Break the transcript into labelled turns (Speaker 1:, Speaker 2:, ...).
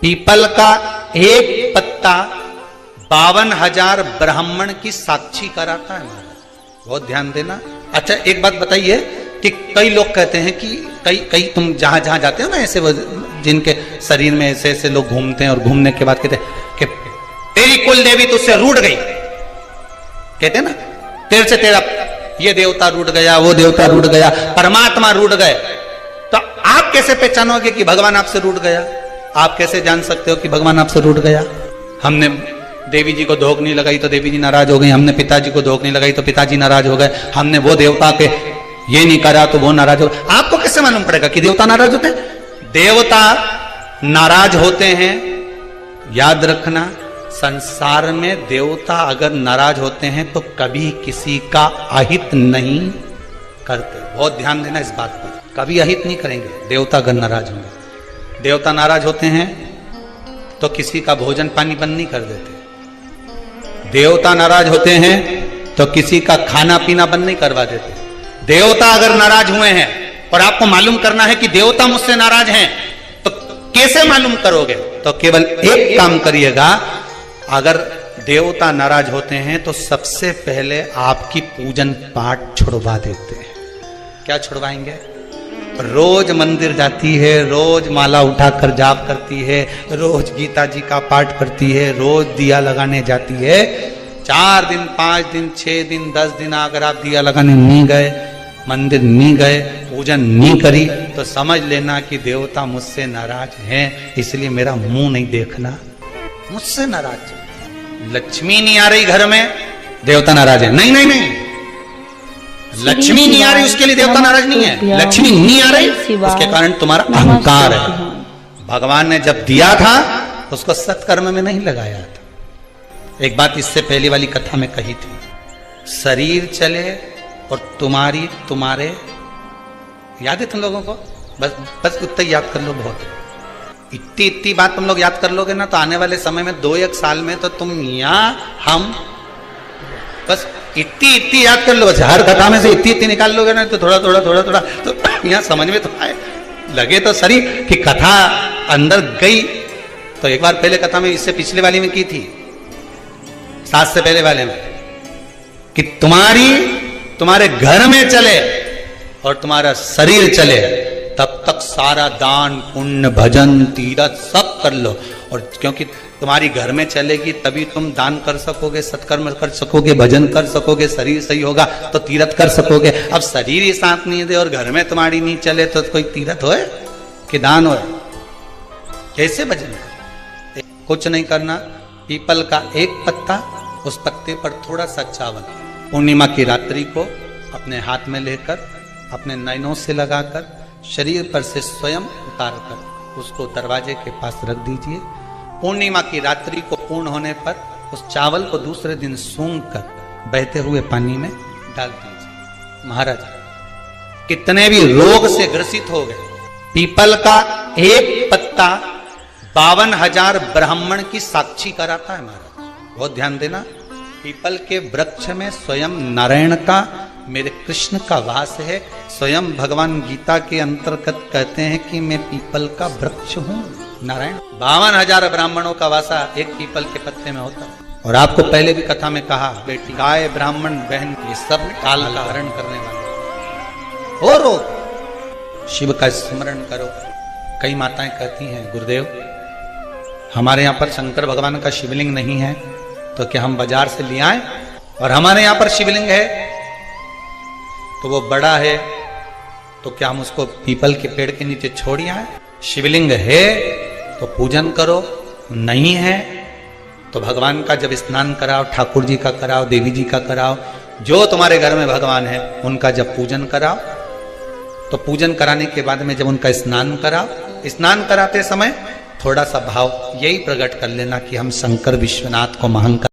Speaker 1: People का एक पत्ता 52,000 ब्राह्मण की साक्षी कराता है महाराज। बहुत ध्यान देना। अच्छा एक बात बताइए कि कई लोग कहते हैं कि कई तुम जहां जहां जाते हो ना, ऐसे जिनके शरीर में ऐसे ऐसे लोग घूमते हैं और घूमने के बाद कहते हैं कि तेरी कुल देवी तुझसे रूठ गई, कहते हैं ना, तेरे से तेरा ये देवता रूठ गया, वो देवता रूठ गया, परमात्मा रूठ गए। तो आप कैसे पहचानोगे कि भगवान आपसे रूठ गया? आप कैसे जान सकते हो कि भगवान आपसे रूठ गया? हमने देवी जी को धोख नहीं लगाई तो देवी जी नाराज हो गई, हमने पिताजी को धोख नहीं लगाई तो पिताजी नाराज हो गए, हमने वो देवता के ये नहीं करा तो वो नाराज हो गए। आपको कैसे मालूम पड़ेगा कि देवता नाराज होते हैं? देवता नाराज होते हैं। याद रखना, संसार में देवता अगर नाराज होते हैं तो कभी किसी का अहित नहीं करते। बहुत ध्यान देना इस बात पर, कभी अहित नहीं करेंगे देवता अगर नाराज होंगे। देवता नाराज होते हैं तो किसी का भोजन पानी बंद नहीं कर देते। देवता नाराज होते हैं तो किसी का खाना पीना बंद नहीं करवा देते। देवता अगर नाराज हुए हैं और आपको मालूम करना है कि देवता मुझसे नाराज हैं, तो कैसे मालूम करोगे? तो केवल एक काम करिएगा, अगर देवता नाराज होते हैं तो सबसे पहले आपकी पूजन पाठ छुड़वा देते हैं। क्या छुड़वाएंगे? रोज मंदिर जाती है, रोज माला उठाकर जाप करती है, रोज गीता जी का पाठ करती है, रोज दिया लगाने जाती है। 4 दिन 5 दिन 6 दिन 10 दिन अगर आप दिया लगाने नहीं गए, मंदिर नहीं गए, पूजन नहीं करी, तो समझ लेना कि देवता मुझसे नाराज हैं, इसलिए मेरा मुंह नहीं देखना। मुझसे नाराज। लक्ष्मी नहीं आ रही घर में, देवता नाराज है? नहीं नहीं नहीं, लक्ष्मी नहीं आ रही उसके लिए देवता नाराज नहीं है। लक्ष्मी नहीं आ रही उसके कारण तुम्हारा अहंकार है। भगवान ने जब दिया था उसको सत्कर्म में नहीं लगाया था। एक बात इससे पहले वाली कथा में कही थी, शरीर चले और तुम्हारे याद है तुम लोगों को? बस उतना याद कर लो, बहुत इतनी बात तुम लोग याद कर लोगे ना, तो आने वाले समय में 2-1 साल में तो तुम यहाँ हम बस इतनी याद कर लो। बस हर कथा में से इतनी निकाल लोगे ना, तो थोड़ा तो यहाँ समझ में तो आए, लगे तो सही कि कथा अंदर गई। तो एक बार पहले कथा में, इससे पिछले वाली में की थी, 7 से पहले वाले में, कि तुम्हारे घर में चले और तुम्हारा शरीर चले, तब तक सारा दान पुण्य भजन तीरथ सब कर लो। और क्योंकि तुम्हारी घर में चलेगी तभी तुम दान कर सकोगे, सत्कर्म कर सकोगे, भजन कर सकोगे, शरीर सही होगा तो तीरथ कर सकोगे। अब शरीर ही साथ नहीं दे और घर में तुम्हारी नहीं चले तो कोई तीरथ होए कि दान होए? कैसे भजन करे? कुछ नहीं करना, पीपल का एक पत्ता, उस पत्ते पर थोड़ा सा चावल, पूर्णिमा की रात्रि को अपने हाथ में लेकर, अपने नयनों से लगाकर, शरीर पर से स्वयं उतारकर उसको दरवाजे के पास रख दीजिए। पूर्णिमा की रात्रि को पूर्ण होने पर उस चावल को दूसरे दिन सूंघ कर बहते हुए पानी में डाल दीजिए। महाराज कितने भी रोग से ग्रसित हो गए, पीपल का एक पत्ता 52,000 ब्राह्मण की साक्षी कराता है महाराज। बहुत ध्यान देना, पीपल के वृक्ष में स्वयं नारायण का, मेरे कृष्ण का वास है। स्वयं भगवान गीता के अंतर्गत कहते हैं कि मैं पीपल का वृक्ष हूं। नारायण 52,000 ब्राह्मणों का वासा एक पीपल के पत्ते में होता है। और आपको पहले भी कथा में कहा, बेटी गाय ब्राह्मण बहन ये सब काल का हरण करने वाले हो। रोग शिव का स्मरण करो। कई माताएं कहती हैं, गुरुदेव हमारे यहाँ पर शंकर भगवान का शिवलिंग नहीं है, तो क्या हम बाजार से ले आए? और हमारे यहाँ पर शिवलिंग है तो वो बड़ा है, तो क्या हम उसको पीपल के पेड़ के नीचे छोड़ आए? शिवलिंग है तो पूजन करो, नहीं है तो भगवान का जब स्नान कराओ, ठाकुर जी का कराओ, देवी जी का कराओ, जो तुम्हारे घर में भगवान है उनका जब पूजन कराओ, तो पूजन कराने के बाद में जब उनका स्नान कराओ, स्नान कराते समय थोड़ा सा भाव यही प्रकट कर लेना कि हम शंकर विश्वनाथ को महान